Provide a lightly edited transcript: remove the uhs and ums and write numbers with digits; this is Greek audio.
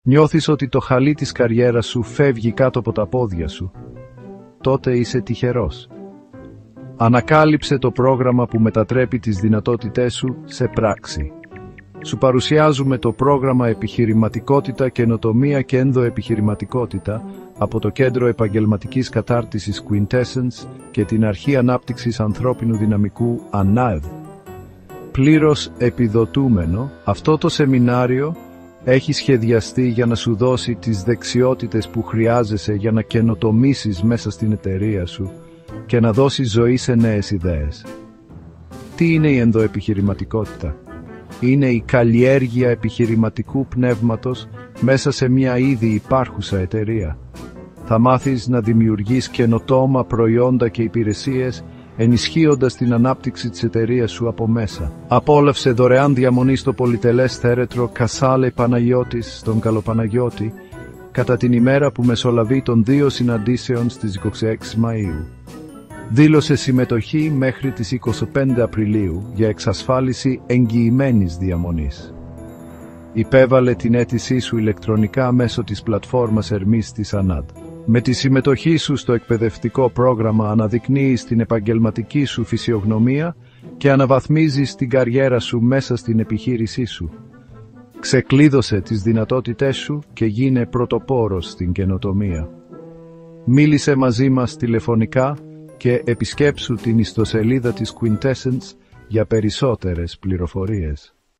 Νιώθεις ότι το χαλί της καριέρας σου φεύγει κάτω από τα πόδια σου. Τότε είσαι τυχερός. Ανακάλυψε το πρόγραμμα που μετατρέπει τις δυνατότητές σου σε πράξη. Σου παρουσιάζουμε το πρόγραμμα Επιχειρηματικότητα, Καινοτομία και Ενδοεπιχειρηματικότητα από το Κέντρο Επαγγελματικής Κατάρτισης Quintessence και την Αρχή Ανάπτυξης Ανθρώπινου Δυναμικού ΑΝΑΕΔ. Πλήρως επιδοτούμενο, αυτό το σεμινάριο έχει σχεδιαστεί για να σου δώσει τις δεξιότητες που χρειάζεσαι για να καινοτομήσεις μέσα στην εταιρεία σου και να δώσεις ζωή σε νέες ιδέες. Τι είναι η ενδοεπιχειρηματικότητα? Είναι η καλλιέργεια επιχειρηματικού πνεύματος μέσα σε μια ήδη υπάρχουσα εταιρεία. Θα μάθεις να δημιουργείς καινοτόμα προϊόντα και υπηρεσίες, ενισχύοντας την ανάπτυξη της εταιρείας σου από μέσα. Απόλαυσε δωρεάν διαμονή στο πολυτελές θέρετρο Κασάλε Παναγιώτης στον Καλοπαναγιώτη κατά την ημέρα που μεσολαβεί των 2 συναντήσεων στις 26 Μαΐου. Δήλωσε συμμετοχή μέχρι τις 25 Απριλίου για εξασφάλιση εγγυημένης διαμονής. Υπέβαλε την αίτησή σου ηλεκτρονικά μέσω της πλατφόρμας Ερμής της ΑΝΑΔ. Με τη συμμετοχή σου στο εκπαιδευτικό πρόγραμμα αναδεικνύεις την επαγγελματική σου φυσιογνωμία και αναβαθμίζεις την καριέρα σου μέσα στην επιχείρησή σου. Ξεκλείδωσε τις δυνατότητές σου και γίνε πρωτοπόρος στην καινοτομία. Μίλησε μαζί μας τηλεφωνικά και επισκέψου την ιστοσελίδα της Quintessence για περισσότερες πληροφορίες.